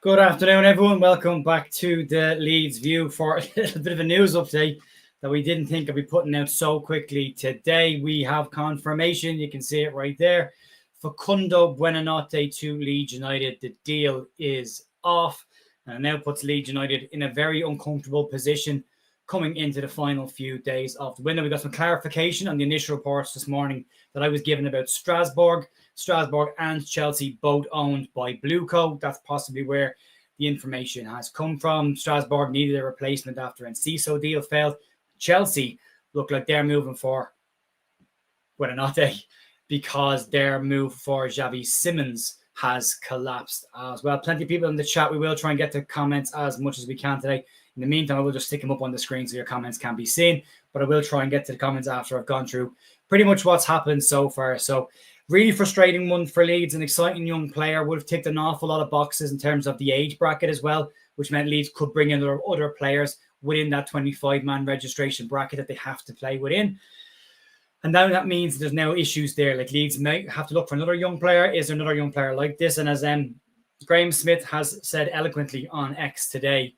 Good afternoon, everyone. Welcome back to the Leeds View for a little bit of a news update that we didn't think I'd be putting out so quickly. Today, we have confirmation. You can see it right there. Facundo Buonanotte to Leeds United. The deal is off, and it now puts Leeds United in a very uncomfortable position coming into the final few days of the window. We got some clarification on the initial reports this morning that I was given about Strasbourg and Chelsea both owned by Blueco. That's possibly where the information has come from. Strasbourg needed a replacement after Enciso deal failed. Chelsea look like they're moving for Buonanotte because their move for Xavi Simons has collapsed as well. Plenty of people in the chat. We will try and get to comments as much as we can today. In the meantime, I will just stick them up on the screen so your comments can be seen, but I will try and get to the comments after I've gone through pretty much what's happened so far. So really frustrating one for Leeds. An exciting young player, would have ticked an awful lot of boxes in terms of the age bracket as well, which meant Leeds could bring in other players within that 25-man registration bracket that they have to play within. And now that means there's no issues there. Like Leeds might have to look for another young player. Is there another young player like this? And as Graham Smith has said eloquently on X today,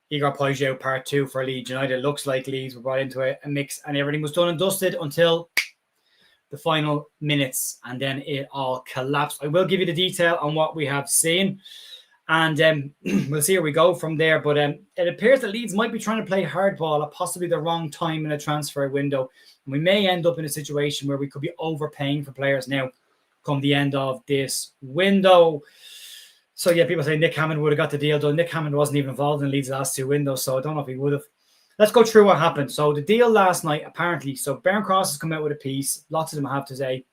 Igor Pajot part 2 for Leeds United. Looks like Leeds were brought into a mix and everything was done and dusted until the final minutes, and then it all collapsed. I will give you the detail on what we have seen, and we'll see where we go from there. But it appears that Leeds might be trying to play hardball at possibly the wrong time in a transfer window, and we may end up in a situation where we could be overpaying for players now come the end of this window. So yeah, people say Nick Hammond would have got the deal done. Nick Hammond wasn't even involved in Leeds' last two windows, so I don't know if he would have. Let's go through what happened. So the deal last night, apparently, so Barron Cross has come out with a piece. Lots of them have to say,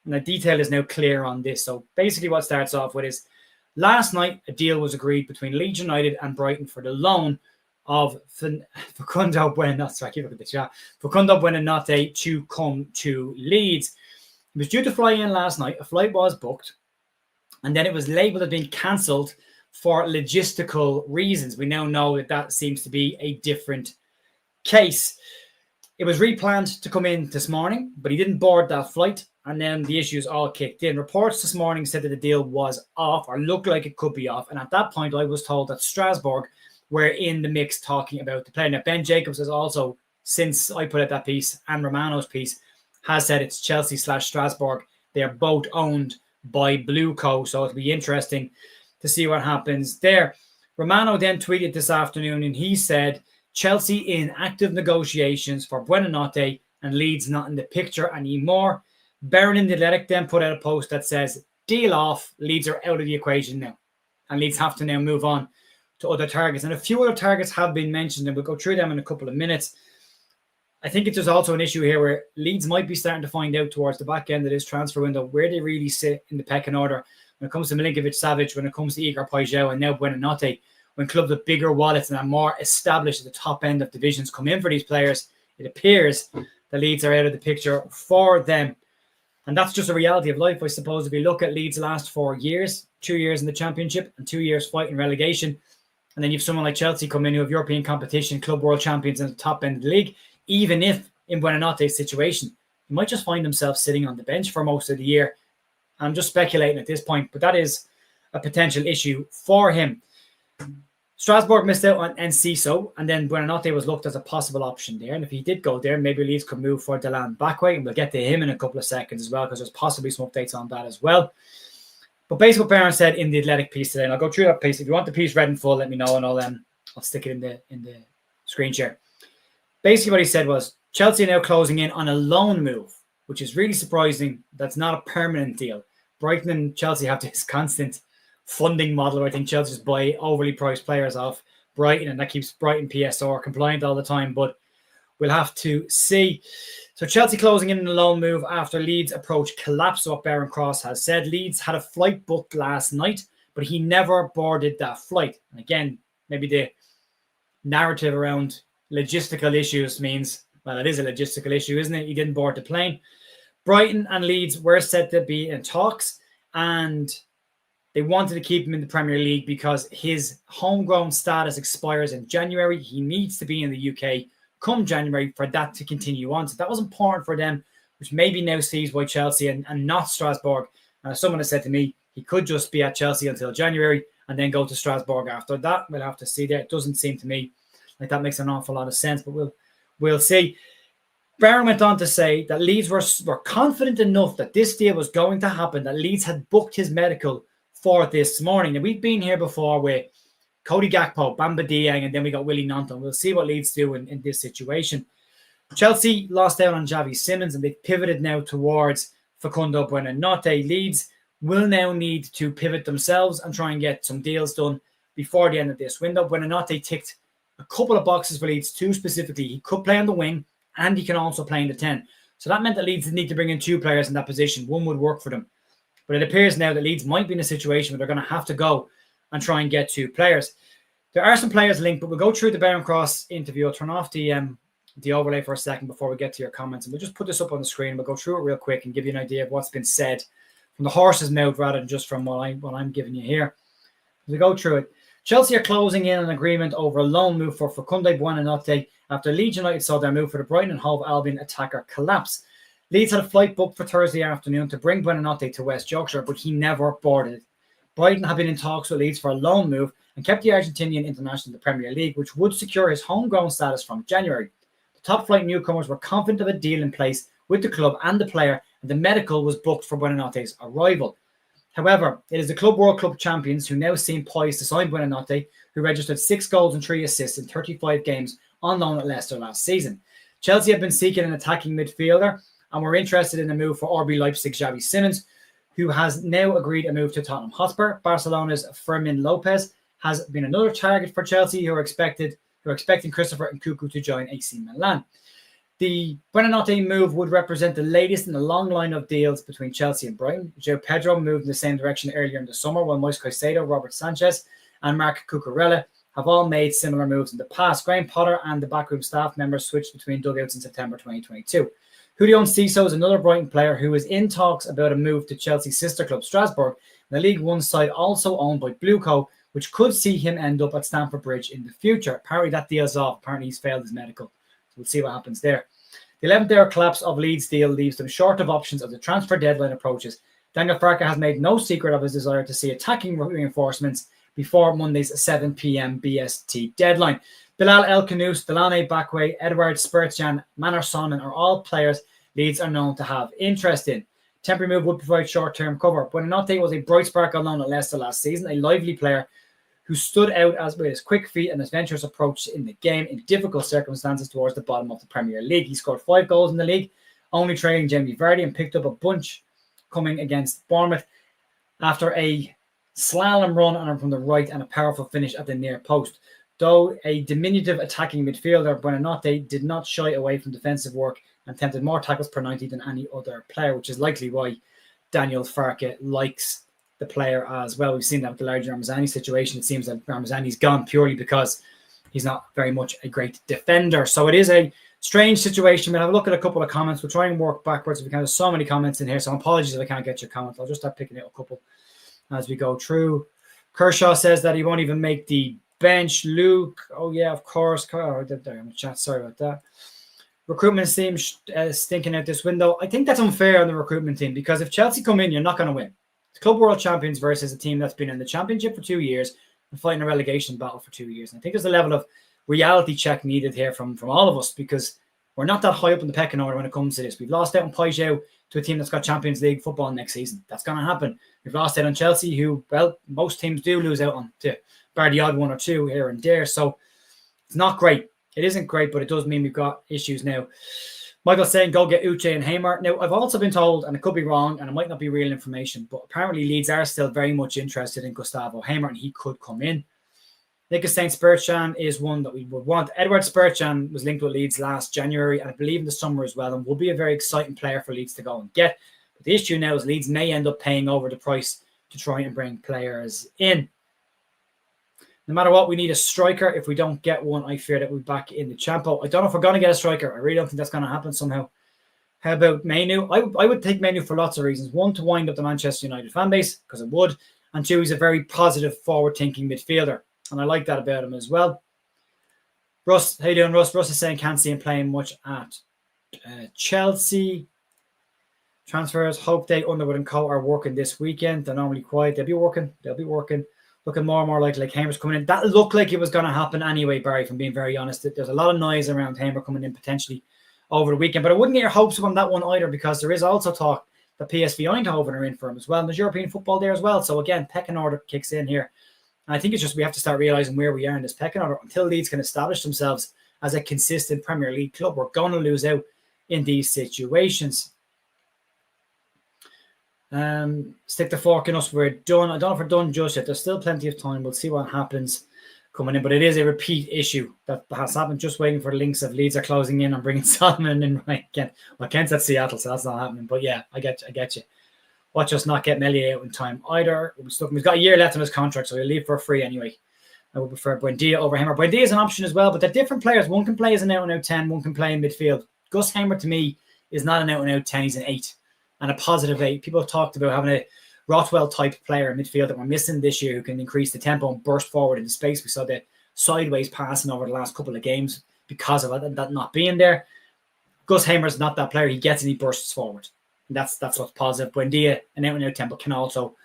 and the detail is now clear on this. So basically what starts off with is, last night, a deal was agreed between Leeds United and Brighton for the loan of Facundo Buonanotte to come to Leeds. He was due to fly in last night. A flight was booked, and then it was labelled as being cancelled for logistical reasons. We now know that seems to be a different case. It was replanned to come in this morning, but he didn't board that flight, and then the issues all kicked in. Reports this morning said that the deal was off, or looked like it could be off, and at that point I was told that Strasbourg were in the mix talking about the play. Now Ben Jacobs has also, since I put out that piece, and Romano's piece, has said it's Chelsea/Strasbourg. They are both owned by Blueco, so it'll be interesting to see what happens there. Romano then tweeted this afternoon, and he said, Chelsea in active negotiations for Buonanotte and Leeds not in the picture anymore. Barron in the Athletic then put out a post that says, deal off, Leeds are out of the equation now. And Leeds have to now move on to other targets. And a few other targets have been mentioned, and we'll go through them in a couple of minutes. I think there's also an issue here where Leeds might be starting to find out towards the back end of this transfer window where they really sit in the pecking order when it comes to Milinkovic-Savic, when it comes to Igor Pajot, and now Buonanotte. When clubs with bigger wallets and are more established at the top end of divisions come in for these players, it appears the Leeds are out of the picture for them. And that's just a reality of life, I suppose. If you look at Leeds' last 4 years, 2 years in the Championship and 2 years fighting relegation, and then you have someone like Chelsea come in who have European competition, club world champions in the top end of the league, even if in Buonanotte's situation, he might just find himself sitting on the bench for most of the year. I'm just speculating at this point, but that is a potential issue for him. Strasbourg missed out on Enciso, and then Buonanotte was looked as a possible option there. And if he did go there, maybe Leeds could move for Delan Backway, and we'll get to him in a couple of seconds as well, because there's possibly some updates on that as well. But basically what Barron said in the Athletic piece today, and I'll go through that piece. If you want the piece read in full, let me know, and I'll stick it in the screen share. Basically what he said was, Chelsea are now closing in on a loan move, which is really surprising. That's not a permanent deal. Brighton and Chelsea have this constant funding model where I think Chelsea just buy overly priced players off Brighton, and that keeps Brighton PSR compliant all the time, but we'll have to see. So Chelsea closing in on a loan move after Leeds' approach collapsed, what Barron Cross has said. Leeds had a flight booked last night, but he never boarded that flight. And again, maybe the narrative around logistical issues means, well, it is a logistical issue, isn't it? He didn't board the plane. Brighton and Leeds were said to be in talks, and they wanted to keep him in the Premier League because his homegrown status expires in January. He needs to be in the UK come January for that to continue on. So that was important for them, which maybe now sees why Chelsea and not Strasbourg. And as someone has said to me, he could just be at Chelsea until January and then go to Strasbourg after that. We'll have to see there. It doesn't seem to me like that makes an awful lot of sense, but we'll see. Barron went on to say that Leeds were confident enough that this deal was going to happen, that Leeds had booked his medical for this morning. And we've been here before with Cody Gakpo, Bamba Dieng, and then we got Willie Gnonto. We'll see what Leeds do in this situation. Chelsea lost out on Xavi Simons, and they've pivoted now towards Facundo Buonanotte. Leeds will now need to pivot themselves and try and get some deals done before the end of this window. Buonanotte ticked a couple of boxes for Leeds, two specifically. He could play on the wing, and he can also play in the 10. So that meant that Leeds need to bring in two players in that position. One would work for them. But it appears now that Leeds might be in a situation where they're going to have to go and try and get two players. There are some players linked, but we'll go through the Barron Cross interview. I'll turn off the overlay for a second before we get to your comments. And we'll just put this up on the screen. We'll go through it real quick and give you an idea of what's been said from the horse's mouth rather than just from what I'm giving you here. We'll go through it. Chelsea are closing in an agreement over a loan move for Facundo Buonanotte after Leeds United saw their move for the Brighton and Hove Albion attacker collapse. Leeds had a flight booked for Thursday afternoon to bring Buonanotte to West Yorkshire, but he never boarded. Brighton have been in talks with Leeds for a loan move and kept the Argentinian international in the Premier League, which would secure his homegrown status from January. The top flight newcomers were confident of a deal in place with the club and the player, and the medical was booked for Buonanotte's arrival. However, it is the Club World Cup champions who now seem poised to sign Buonanotte, who registered 6 goals and 3 assists in 35 games on loan at Leicester last season. Chelsea have been seeking an attacking midfielder and were interested in a move for RB Leipzig Xavi Simons, who has now agreed a move to Tottenham Hotspur. Barcelona's Fermin Lopez has been another target for Chelsea, who are expecting Christopher Nkunku to join AC Milan. The Buonanotte move would represent the latest in a long line of deals between Chelsea and Brighton. João Pedro moved in the same direction earlier in the summer, while Moise Caicedo, Robert Sanchez, and Marc Cucurella have all made similar moves in the past. Graham Potter and the backroom staff members switched between dugouts in September 2022. Julio Enciso is another Brighton player who is in talks about a move to Chelsea's sister club Strasbourg, the League One side also owned by Blueco, which could see him end up at Stamford Bridge in the future. Apparently that deal's off. Apparently he's failed his medical. We'll see what happens there. The 11th-hour collapse of Leeds' deal leaves them short of options as the transfer deadline approaches. Daniel Farke has made no secret of his desire to see attacking reinforcements before Monday's 7 p.m. BST deadline. Bilal El Khanous, Delaney Bakwe, Edward Spurtjan, Manor Solomon are all players Leeds are known to have interest in. Temporary move would provide short-term cover. Buonanotte was a bright spark on loan at Leicester last season, a lively player who stood out with his quick feet and adventurous approach in the game in difficult circumstances towards the bottom of the Premier League. He scored 5 goals in the league, only trailing Jamie Vardy, and picked up a bunch coming against Bournemouth after a slalom run on him from the right and a powerful finish at the near post. Though a diminutive attacking midfielder, Buonanotte did not shy away from defensive work and attempted more tackles per 90 than any other player, which is likely why Daniel Farke likes the player as well. We've seen that with the larger Ramazani situation. It seems that Ramazani's gone purely because he's not very much a great defender. So it is a strange situation. We'll have a look at a couple of comments. We'll try and work backwards. We can have so many comments in here, so apologies if I can't get your comments. I'll just start picking out a couple as we go through. Kershaw says that he won't even make the bench. Luke, oh yeah, of course. Oh, there in the chat. Sorry about that. Recruitment seems stinking out this window. I think that's unfair on the recruitment team because if Chelsea come in, you're not going to win. It's Club World Champions versus a team that's been in the Championship for 2 years and fighting a relegation battle for 2 years. And I think there's a level of reality check needed here from all of us because we're not that high up in the pecking order when it comes to this. We've lost out on Peugeot to a team that's got Champions League football next season. That's going to happen. We've lost out on Chelsea, who, well, most teams do lose out on, to bar the odd one or two here and there. So it's not great. It isn't great, but it does mean we've got issues now. Michael's saying go get Uche and Hamer. Now, I've also been told, and it could be wrong, and it might not be real information, but apparently Leeds are still very much interested in Gustavo Hamer, and he could come in. Nick is saying Spurtjan is one that we would want. Edward Spurtjan was linked with Leeds last January, and I believe in the summer as well, and will be a very exciting player for Leeds to go and get. But the issue now is Leeds may end up paying over the price to try and bring players in. No matter what, we need a striker. If we don't get one, I fear that we'll be back in the Champo. I don't know if we're going to get a striker. I really don't think that's going to happen somehow. How about Mainu? I would take Mainu for lots of reasons. One, to wind up the Manchester United fan base, because it would. And two, he's a very positive, forward-thinking midfielder. And I like that about him as well. Russ, how you doing, Russ? Russ is saying can't see him playing much at Chelsea. Transfers, Hope Day, Underwood and Co. are working this weekend. They're normally quiet. They'll be working. looking more and more like Hamer's coming in. That looked like it was going to happen anyway, Barry, from being very honest. There's a lot of noise around Hamer coming in potentially over the weekend, but I wouldn't get your hopes up on that one either, because there is also talk that PSV Eindhoven are in for him as well. And there's European football there as well. So again, pecking order kicks in here. And I think it's just we have to start realizing where we are in this pecking order. Until Leeds can establish themselves as a consistent Premier League club, we're going to lose out in these situations. Stick the fork in us. We're done. I don't know if we're done just yet. There's still plenty of time. We'll see what happens coming in, but it is a repeat issue that has happened. Just waiting for the links of Leeds are closing in and bringing Solomon in right again. Well, Kent's at Seattle, so that's not happening. But yeah, I get you. Watch us not get Melia out in time either. We've got a year left on his contract, so he'll leave for free anyway. I would prefer Buendia over Hamer. Buendia is an option as well, but they're different players. One can play as an out-and-out 10, one can play in midfield. Gus Hamer, to me, is not an out-and-out 10. He's an 8 and a positive 8. People have talked about having a Rothwell-type player in midfield that we're missing this year who can increase the tempo and burst forward into space. We saw the sideways passing over the last couple of games because of that not being there. Gus Hamer's not that player. He gets and he bursts forward. And that's what's positive. Buendia, an out-and-out tempo, can also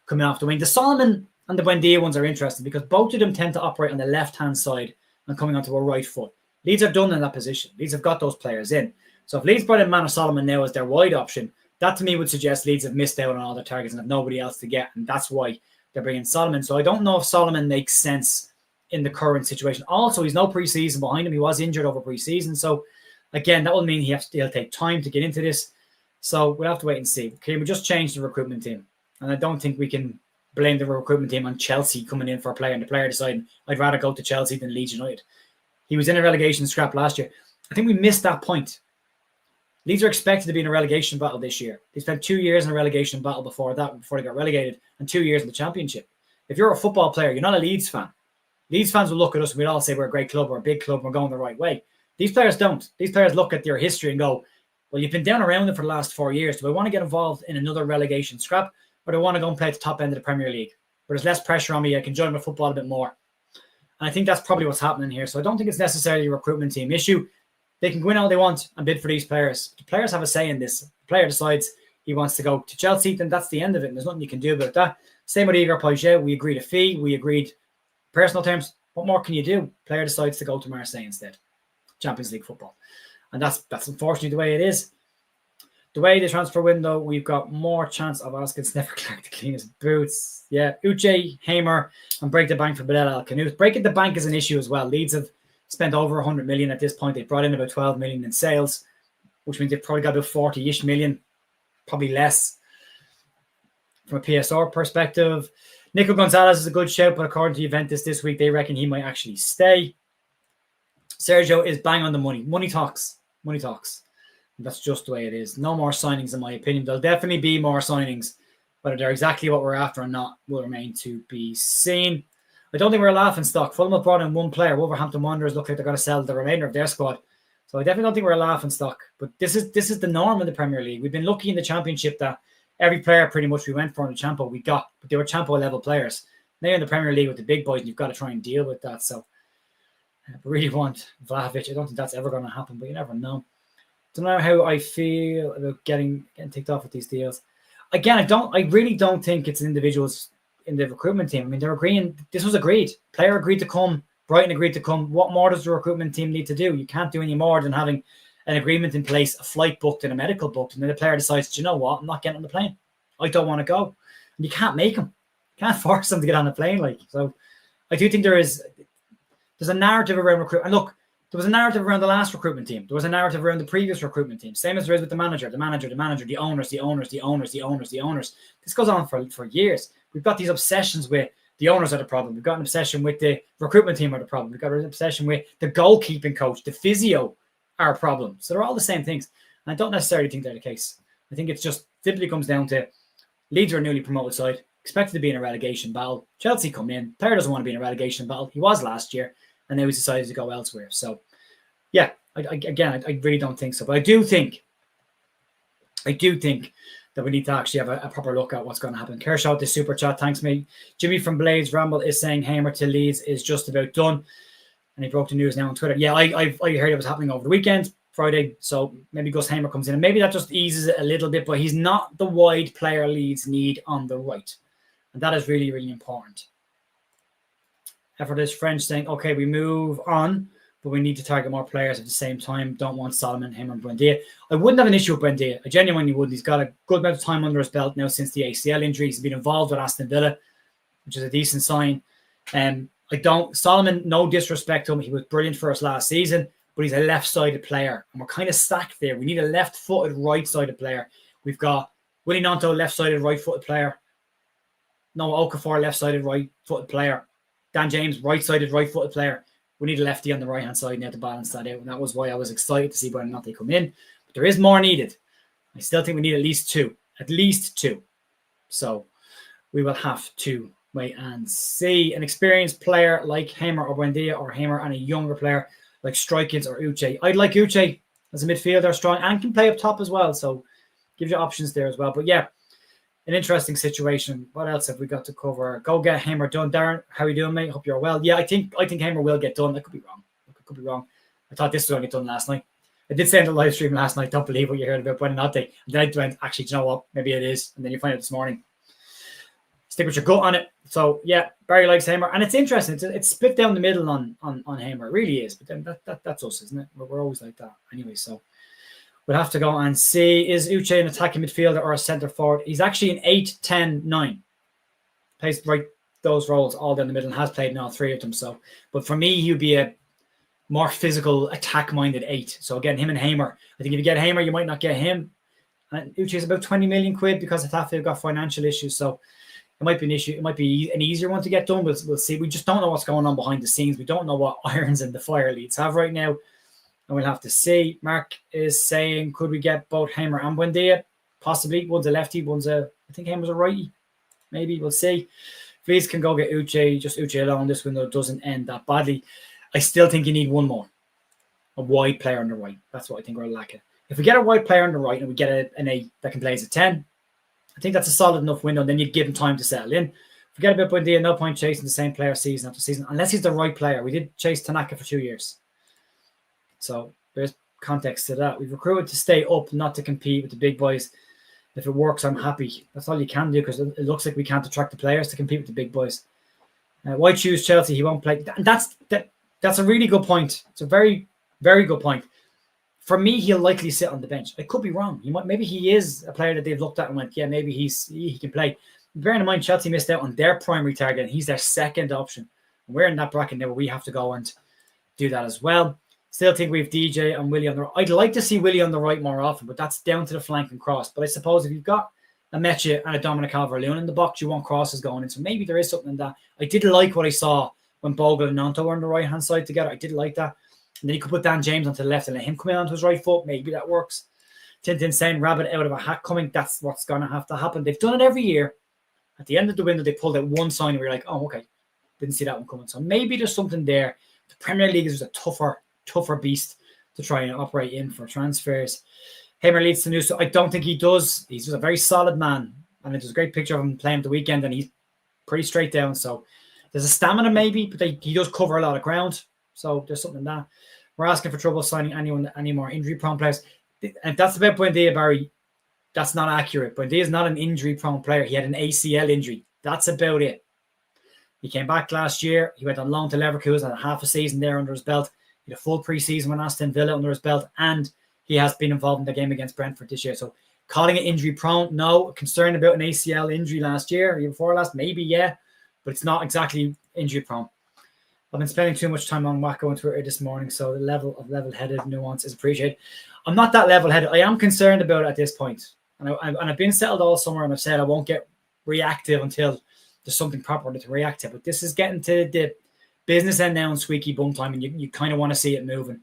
come in off the wing. The Solomon and the Buendia ones are interesting because both of them tend to operate on the left-hand side and coming onto a right foot. Leeds are done in that position. Leeds have got those players in. So if Leeds brought in Manor Solomon now as their wide option, that to me would suggest Leeds have missed out on all their targets and have nobody else to get. And that's why they're bringing Solomon. So I don't know if Solomon makes sense in the current situation. Also, he's no preseason behind him. He was injured over preseason. So again, that will mean he'll take time to get into this. So we'll have to wait and see. Okay, we just changed the recruitment team. And I don't think we can blame the recruitment team on Chelsea coming in for a player and the player deciding, I'd rather go to Chelsea than Leeds United. He was in a relegation scrap last year. I think we missed that point. Leeds are expected to be in a relegation battle this year. They spent 2 years in a relegation battle before they got relegated, and 2 years in the Championship. If you're a football player, you're not a Leeds fan. Leeds fans will look at us and we'll all say we're a great club, we're a big club, we're going the right way. These players don't. These players look at their history and go, well, you've been down around them for the last 4 years. Do I want to get involved in another relegation scrap, or do I want to go and play at the top end of the Premier League, where there's less pressure on me, I can enjoy my football a bit more? And I think that's probably what's happening here. So I don't think it's necessarily a recruitment team issue. They can go in all they want and bid for these players. The players have a say in this. The player decides he wants to go to Chelsea, then that's the end of it. And there's nothing you can do about that. Same with Igor Paget. We agreed a fee. We agreed personal terms. What more can you do? Player decides to go to Marseille instead. Champions League football. And that's unfortunately the way it is. The way the transfer window, we've got more chance of asking Sniffer Clark to clean his boots. Yeah, Uche, Hamer, and break the bank for Bilal Al-Kanout. Breaking the bank is an issue as well. Leeds have spent over 100 million at this point. They brought in about 12 million in sales, which means they've probably got about 40-ish million, probably less from a PSR perspective. Nico Gonzalez is a good shout, but according to Juventus this week, they reckon he might actually stay. Sergio is bang on the money. Money talks. Money talks. And that's just the way it is. No more signings, in my opinion. There'll definitely be more signings. Whether they're exactly what we're after or not will remain to be seen. I don't think we're a laughing stock. Fulham have brought in one player. Wolverhampton Wanderers look like they're going to sell the remainder of their squad. So I definitely don't think we're a laughing stock. But this is the norm in the Premier League. We've been lucky in the Championship that every player pretty much we went for in the Champo we got. But they were Champo level players. Now in the Premier League with the big boys, and you've got to try and deal with that. So I really want Vlahovic. I don't think that's ever going to happen, but you never know. Don't know how I feel about getting ticked off with these deals. Again, I really don't think it's individuals in the recruitment team. I mean, they're agreeing. This was agreed. Player agreed to come. Brighton agreed to come. What more does the recruitment team need to do? You can't do any more than having an agreement in place, a flight booked and a medical booked, and then the player decides, do you know what? I'm not getting on the plane. I don't want to go. And you can't make them. You can't force them to get on a plane. So I do think there's a narrative around recruitment. And look, there was a narrative around the last recruitment team. There was a narrative around the previous recruitment team. Same as there is with the manager, the owners. This goes on for years. We've got these obsessions with the owners are the problem. We've got an obsession with the recruitment team are the problem. We've got an obsession with the goalkeeping coach, the physio are a problem. So they're all the same things. And I don't necessarily think they're the case. I think it's just simply comes down to Leeds are a newly promoted side, expected to be in a relegation battle. Chelsea come in. Player doesn't want to be in a relegation battle. He was last year. And now he's decided to go elsewhere. So, yeah, I really don't think so. But I do think that we need to actually have a proper look at what's going to happen. Kershaw, the super chat, thanks mate. Jimmy from Blades Ramble is saying Hamer to Leeds is just about done. And he broke the news now on Twitter. Yeah, I heard it was happening over the weekend, Friday. So maybe Gus Hamer comes in. And maybe that just eases it a little bit. But he's not the wide player Leeds need on the right. And that is really, really important. Effortless French saying, okay, we move on, but we need to target more players at the same time. Don't want Solomon, him, and Buendia. I wouldn't have an issue with Buendia. I genuinely wouldn't. He's got a good amount of time under his belt now since the ACL injury. He's been involved with Aston Villa, which is a decent sign. Solomon, no disrespect to him. He was brilliant for us last season, but he's a left-sided player, and we're kind of stacked there. We need a left-footed, right-sided player. We've got Willie Gnonto, left-sided, right-footed player. Noah Okafor, left-sided, right-footed player. Dan James, right-sided, right-footed player. We need a lefty on the right-hand side now to balance that out, and that was why I was excited to see Buonanotte come in. But there is more needed. I still think we need at least two. At least two. So we will have to wait and see. An experienced player like Hamer or Buendia, or Hamer and a younger player like Strykins or Uche. I'd like Uche as a midfielder, strong, and can play up top as well. So gives you options there as well. But yeah, an interesting situation. What else have we got to cover? Go get Hamer done. Darren, how are you doing, mate? Hope you're well. Yeah, I think Hamer will get done. I could be wrong. I thought this was going to get done last night. I did say in the live stream last night, don't believe what you heard about Buonanotte. And then I went, actually, do you know what? Maybe it is. And then you find out this morning. Stick with your gut on it. So yeah, Barry likes Hamer, and it's interesting. It's split down the middle on Hamer. It really is. But then that's us, isn't it? We're always like that anyway. So we'll have to go and see. Is Uche an attacking midfielder or a centre forward? He's actually an 8, 10, 9. Plays right those roles all down the middle and has played in all three of them. So, but for me, he would be a more physical, attack-minded 8. So again, him and Hamer. I think if you get Hamer, you might not get him. And Uche is about 20 million quid because I thought they've got financial issues. So it might be an issue. It might be an easier one to get done. We'll see. We just don't know what's going on behind the scenes. We don't know what irons in the fire Leeds have right now. And we'll have to see. Mark is saying, could we get both Hamer and Buendia? Possibly. One's a lefty, I think Hamer's a righty. Maybe. We'll see. Please can go get Uche. Just Uche alone. This window doesn't end that badly. I still think you need one more. A wide player on the right. That's what I think we're lacking. If we get a wide player on the right and we get an 8 that can play as a 10, I think that's a solid enough window. And then you'd give him time to settle in. Forget about Buendia. No point chasing the same player season after season. Unless he's the right player. We did chase Tanaka for 2 years. So there's context to that. We've recruited to stay up, not to compete with the big boys. If it works, I'm happy. That's all you can do, because it looks like we can't attract the players to compete with the big boys. Why choose Chelsea? He won't play. That's a really good point. It's a very, very good point. For me, he'll likely sit on the bench. I could be wrong. Maybe he is a player that they've looked at and went, yeah, maybe he can play. Bearing in mind, Chelsea missed out on their primary target, and he's their second option. And we're in that bracket now where we have to go and do that as well. Still think we have DJ and Willie on the right. I'd like to see Willie on the right more often, but that's down to the flank and cross. But I suppose if you've got a Mecha and a Dominic Calvert-Lewin in the box, you want crosses going in. So maybe there is something in that. I did like what I saw when Bogle and Gnonto were on the right-hand side together. I did like that. And then you could put Dan James onto the left and let him come in onto his right foot. Maybe that works. Tintin saying rabbit out of a hat coming. That's what's going to have to happen. They've done it every year. At the end of the window, they pulled out one sign and we were like, oh, okay. Didn't see that one coming. So maybe there's something there. The Premier League is just a tougher beast to try and operate in for transfers. Hamer leads to news. So I don't think he does. He's just a very solid man. And there's a great picture of him playing at the weekend, and he's pretty straight down. So there's a stamina maybe, but he does cover a lot of ground. So there's something in that. We're asking for trouble signing any more injury-prone players. And that's about Buendia, Barry. That's not accurate. Buendia is not an injury-prone player. He had an ACL injury. That's about it. He came back last year. He went on loan to Leverkusen, had half a season there under his belt. He had a full preseason with Aston Villa under his belt, and he has been involved in the game against Brentford this year. So calling it injury-prone, no. Concerned about an ACL injury last year, year before last, maybe, yeah. But it's not exactly injury-prone. I've been spending too much time on Wacko and Twitter this morning, so the level of level-headed nuance is appreciated. I'm not that level-headed. I am concerned about it at this point. And I've been settled all summer, and I've said I won't get reactive until there's something proper to react to. But this is getting to the business end now and squeaky bum time, and you kind of want to see it moving.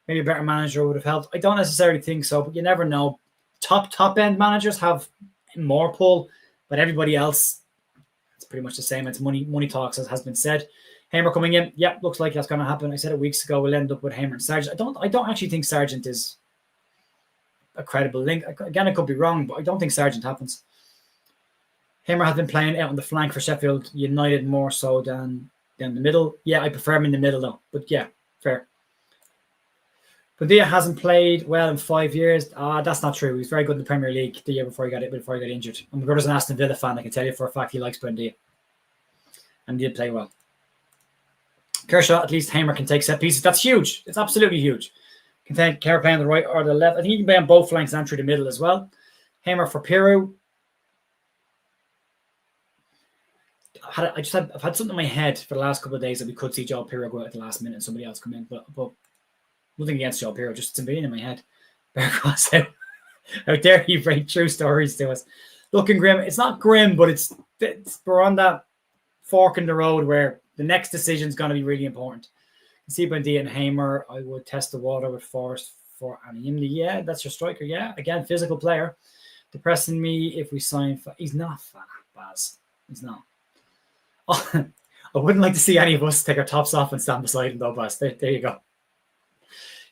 Maybe a better manager would have helped. I don't necessarily think so, but you never know. Top-end managers have more pull, but everybody else, it's pretty much the same. It's money talks, as has been said. Hamer coming in, looks like that's going to happen. I said it weeks ago. We'll end up with Hamer and Sargent. I don't actually think Sargent is a credible link. Again, I could be wrong, but I don't think Sargent happens. Hamer has been playing out on the flank for Sheffield United more so than down the middle. Yeah, I prefer him in the middle though. But yeah, fair. Buendia hasn't played well in 5 years. That's not true. He was very good in the Premier League the year before he got injured. And my brother's an Aston Villa fan. I can tell you for a fact he likes Buendia. And he did play well. Kershaw, at least Hamer can take set pieces. That's huge. It's absolutely huge. Can take Kerr play on the right or the left. I think he can play on both flanks and through the middle as well. Hamer for Piru. I've had something in my head for the last couple of days that we could see Joe Piru go out at the last minute and somebody else come in. But nothing against Joe Piru, just it's been in my head. Bear Cross how dare he break true stories to us. Looking grim. It's not grim, but it's we're on that fork in the road where the next decision is going to be really important. See Buendia and Hamer. I would test the water with Forrest for Anonymity. Yeah, that's your striker. Yeah, again, physical player. Depressing me if we sign. He's not fat, Baz. He's not. Oh, I wouldn't like to see any of us take our tops off and stand beside him, though, Baz. There you go.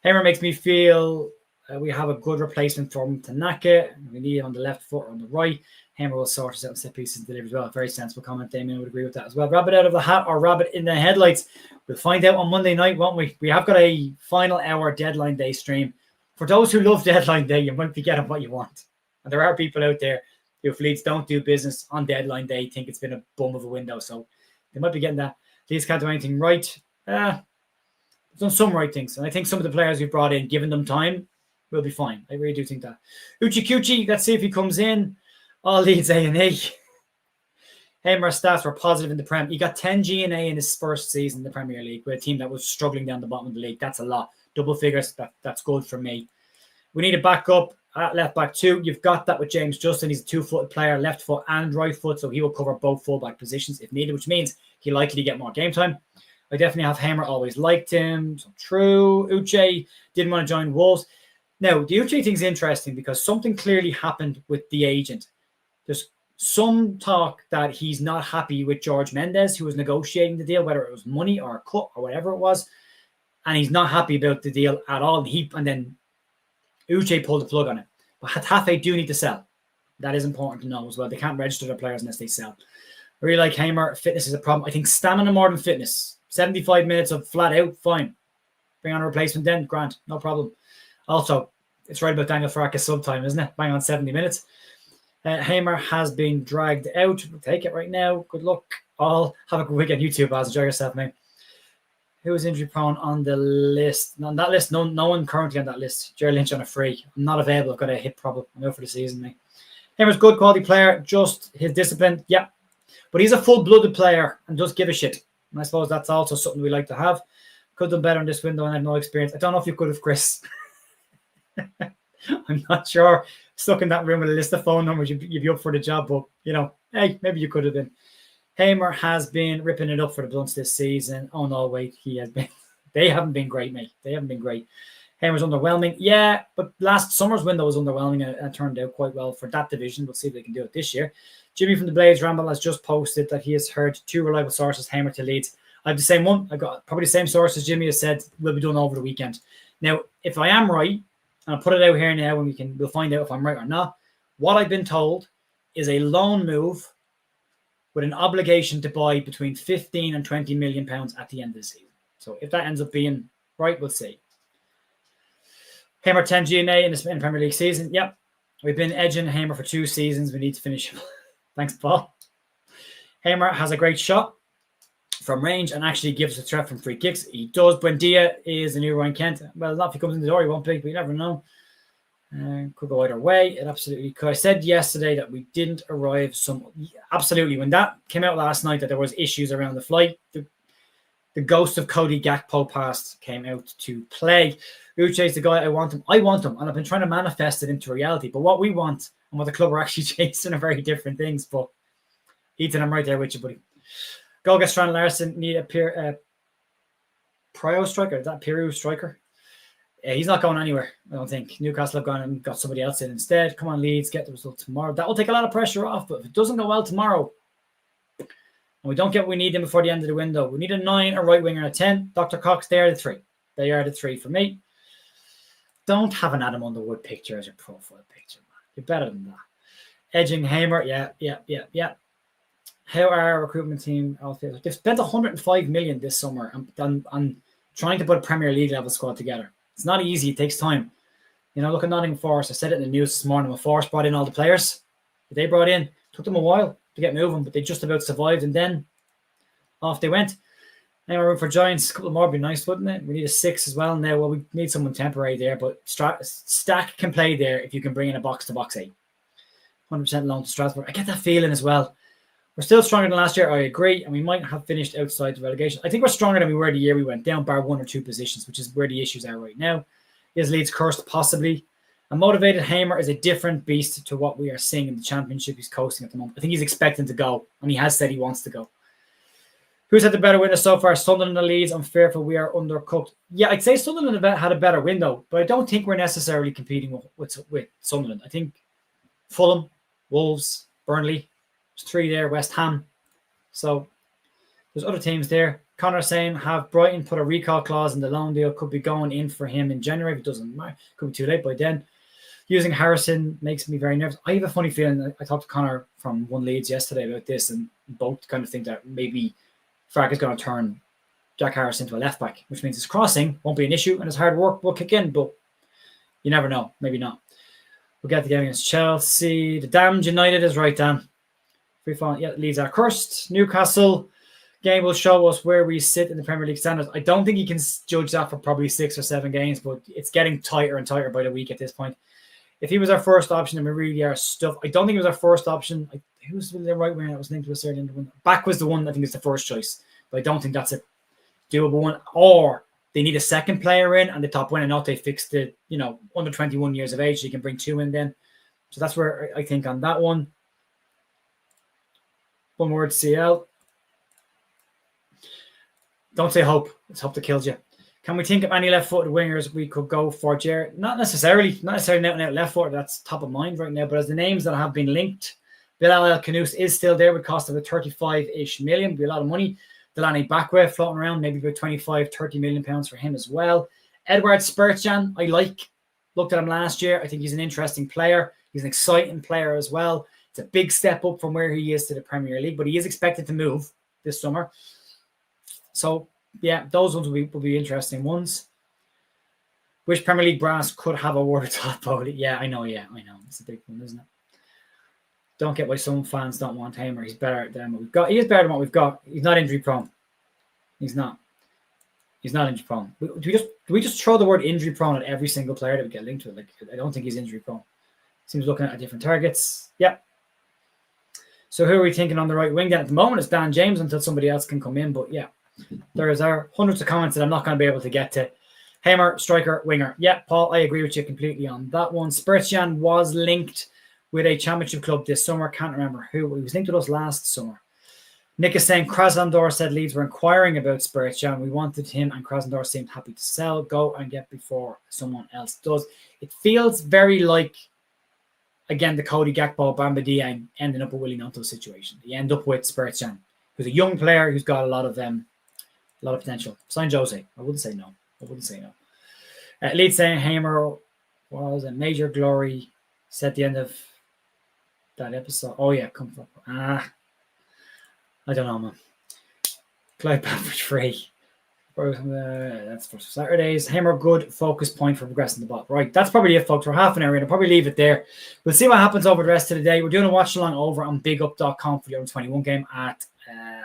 Hamer makes me feel we have a good replacement for Tanaka. We need him on the left foot or on the right. Hamer will sort us out and set pieces and deliver as well. Very sensible comment. Damien would agree with that as well. Rabbit out of the hat or rabbit in the headlights. We'll find out on Monday night, won't we? We have got a final hour deadline day stream. For those who love deadline day, you might be getting what you want. And there are people out there who, if Leeds don't do business on deadline day, think it's been a bum of a window. So they might be getting that. Leeds can't do anything right. Done some right things. And I think some of the players we've brought in, given them time, will be fine. I really do think that. Uchi Kuchi, let's see if he comes in. All Leeds A&E. Hamer's stats were positive in the Prem. He got 10 G&A in his first season in the Premier League with a team that was struggling down the bottom of the league. That's a lot. Double figures, that's good for me. We need a backup at left back too. You've got that with James Justin. He's a two-footed player, left foot and right foot, so he will cover both fullback positions if needed, which means he'll likely get more game time. I definitely have Hamer, always liked him. So true. Uche didn't want to join Wolves. Now, the Uche thing's interesting because something clearly happened with the agent. There's some talk that he's not happy with George Mendes, who was negotiating the deal, whether it was money or a cut or whatever it was, and he's not happy about the deal at all. And then Uche pulled the plug on it. But Hatafe do need to sell. That is important to know as well. They can't register their players unless they sell. I really like Hamer. Fitness is a problem. I think stamina more than fitness. 75 minutes of flat out, fine. Bring on a replacement then, Grant, no problem. Also, it's right about Daniel Farkas subtime, isn't it? Bang on 70 minutes. Hamer has been dragged out. We'll take it right now. Good luck. All have a good weekend. You too, Baz. Enjoy yourself, mate. Who is injury prone on the list? On that list, no one currently on that list. Jerry Lynch on a free. I'm not available. I've got a hip problem. I'm out for the season, mate. Hamer's good quality player. Just his discipline. Yeah. But he's a full-blooded player and does give a shit. And I suppose that's also something we like to have. Could have done better in this window and I have no experience. I don't know if you could have, Chris. I'm not sure. Stuck in that room with a list of phone numbers, you'd be up for the job. But, hey, maybe you could have been. Hamer has been ripping it up for the Blunts this season. Oh, no, wait. He has been. They haven't been great, mate. They haven't been great. Hamer's underwhelming. Yeah, but last summer's window was underwhelming and it turned out quite well for that division. We'll see if they can do it this year. Jimmy from the Blades Ramble has just posted that he has heard two reliable sources, Hamer to Leeds. I have the same one. I got probably the same sources Jimmy has said will be done over the weekend. Now, if I am right, and I'll put it out here now and we'll find out if I'm right or not. What I've been told is a loan move with an obligation to buy between 15 and 20 million pounds at the end of the season. So if that ends up being right, we'll see. Hamer 10 G&A in the Premier League season. Yep. We've been edging Hamer for 2 seasons. We need to finish. Thanks, Paul. Hamer has a great shot from range and actually gives a threat from free kicks. He does. Buendia is the new Ryan Kent. Well, not if he comes in the door, he won't play, but you never know. Could go either way. It absolutely could. I said yesterday that we didn't arrive absolutely. When that came out last night that there was issues around the flight, the ghost of Cody Gakpo past came out to play. Uche is the guy I want him. And I've been trying to manifest it into reality. But what we want and what the club are actually chasing are very different things. But Ethan, I'm right there with you, buddy. Golga Strand Larson need a Prio striker. Is that Piru striker? He's not going anywhere, I don't think. Newcastle have gone and got somebody else in instead. Come on, Leeds, get the result tomorrow. That will take a lot of pressure off, but if it doesn't go well tomorrow, and we don't get what we need them before the end of the window, we need a 9, a right winger, and a 10. Dr. Cox, they are the 3. They are the 3 for me. Don't have an Adam Underwood picture as your profile picture, man. You're better than that. Edging Hamer, yeah. How are our recruitment team? They've spent 105 million this summer on trying to put a Premier League level squad together. It's not easy. It takes time. Look at Nottingham Forest. I said it in the news this morning when Forest brought in all the players that they brought in. It took them a while to get moving, but they just about survived, and then off they went. Any more room for Giants? A couple more would be nice, wouldn't it? We need a 6 as well now. Well, we need someone temporary there, but Stack can play there if you can bring in a box-to-box 8. 100% loan to Strasbourg. I get that feeling as well. We're still stronger than last year, I agree, and we might have finished outside the relegation. I think we're stronger than we were the year we went down, bar 1 or 2 positions, which is where the issues are right now. Is Leeds cursed? Possibly. A motivated Hamer is a different beast to what we are seeing in the Championship. He's coasting at the moment. I think he's expecting to go, and he has said he wants to go. Who's had the better window so far? Sunderland and Leeds. I'm fearful we are undercooked. Yeah, I'd say Sunderland had a better window, but I don't think we're necessarily competing with Sunderland. I think Fulham, Wolves, Burnley, there's 3 there, West Ham. So there's other teams there. Connor saying, have Brighton put a recall clause in the loan deal? Could be going in for him in January. If it doesn't matter, could be too late by then. Using Harrison makes me very nervous. I have a funny feeling. I talked to Connor from One Leeds yesterday about this, and both kind of think that maybe Farke is going to turn Jack Harris into a left back, which means his crossing won't be an issue and his hard work will kick in, but you never know. Maybe not. We'll get the game against Chelsea. The damned United is right, Dan. Free fall. Yeah, Leeds are cursed. Newcastle game will show us where we sit in the Premier League standards. I don't think you can judge that for probably 6 or 7 games, but it's getting tighter and tighter by the week at this point. If he was our first option, and we really are stuff. I don't think he was our first option. Who's the right winger that was linked to a certain one? Back was the one I think is the first choice, but I don't think that's a doable one. Or they need a second player in, and the top winner, not they fixed the under 21 years of age, so you can bring 2 in then. So that's where I think on that one. One word, CL. Don't say hope. It's hope that kills you. Can we think of any left-footed wingers we could go for, Jared? Not necessarily out left-footed. That's top of mind right now. But as the names that have been linked, Bilal El Khanous is still there with cost of about 35-ish million. Be a lot of money. Delaney Bakwe floating around, maybe about 25-30 million pounds for him as well. Edward Spurtjan, I like. Looked at him last year. I think he's an interesting player. He's an exciting player as well. It's a big step up from where he is to the Premier League, but he is expected to move this summer. So, yeah, those ones will be interesting ones. Which Premier League brass could have a word thought about it? Yeah, I know. It's a big one, isn't it? Don't get why some fans don't want Hamer. He's better than what we've got. He is better than what we've got. He's not injury prone. He's not injury prone. Do we just throw the word injury prone at every single player that we get linked to it? Like, I don't think he's injury prone. Seems looking at different targets. Yeah. So who are we thinking on the right wing then? At the moment, it's Dan James until somebody else can come in. But yeah, there are hundreds of comments that I'm not going to be able to get to. Hamer, striker, winger. Yeah, Paul, I agree with you completely on that one. Spurtjan was linked with a championship club this summer. Can't remember who. He was linked with us last summer. Nick is saying Krasnodar said Leeds were inquiring about Spurtjan. We wanted him and Krasnodar seemed happy to sell. Go and get before someone else does. It feels very like, again, the Cody Gakpo, Bamba Dieng ending up with Willie Gnonto situation. You end up with Spurtjan, who's a young player who's got a lot of potential. Sign Jose. I wouldn't say no. Leeds saying Hamer was a major glory. Said the end of that episode. Oh yeah, come from I don't know, man. Clyde Bamford free. That's for Saturdays. Hamer good focus point for progressing the ball. Right, that's probably it, folks. We're half an hour in. I'll probably leave it there. We'll see what happens over the rest of the day. We're doing a watch along over on bigup.com for the under-21 game at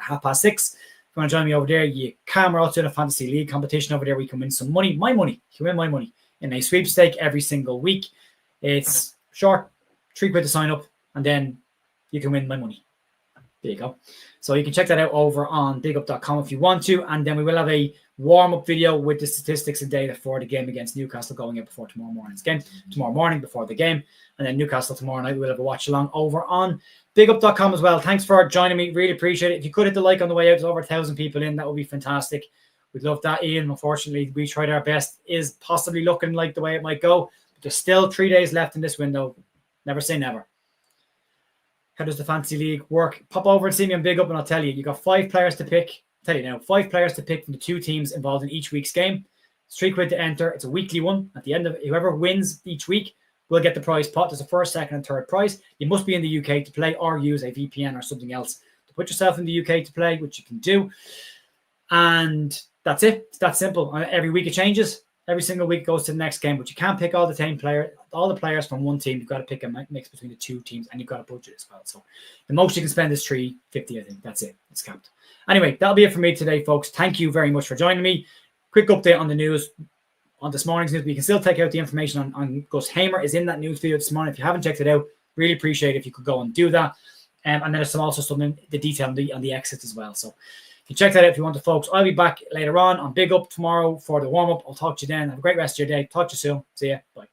6:30. If you want to join me over there, you can. We're also in a fantasy league competition over there. We can win some money. My money. You can win my money in a sweepstake every single week. It's short, £3 to sign up, and then you can win my money. There you go. So you can check that out over on bigup.com if you want to. And then we will have a warm-up video with the statistics and data for the game against Newcastle going out before tomorrow morning before the game. And then Newcastle tomorrow night, we'll have a watch along over on bigup.com as well. Thanks for joining me. Really appreciate it. If you could hit the like on the way out, there's over 1,000 people in. That would be fantastic. We'd love that, Ian. Unfortunately, we tried our best. Is possibly looking like the way it might go. But there's still 3 days left in this window. Never say never. How does the fantasy league work? Pop over and see me on Big Up and I'll tell you. You got 5 players to pick. I'll tell you now, 5 players to pick from the 2 teams involved in each week's game. It's £3 to enter. It's a weekly one. At the end of it, whoever wins each week will get the prize pot. There's a first, second, and third prize. You must be in the UK to play or use a VPN or something else to put yourself in the UK to play, which you can do. And that's it. It's that simple. Every week it changes. Every single week goes to the next game, but you can't pick all the players from one team. You've got to pick a mix between the two teams, and you've got a budget as well. So the most you can spend is $350, I think. That's it. It's capped. Anyway, that'll be it for me today, folks. Thank you very much for joining me. Quick update on the news, on this morning's news. We can still take out the information on Gus Hamer is in that news video this morning. If you haven't checked it out, really appreciate it if you could go and do that. And then there's also some in the detail on the exits as well. So you can check that out if you want to, folks. I'll be back later on Big Up tomorrow for the warm-up. I'll talk to you then. Have a great rest of your day. Talk to you soon. See ya. Bye.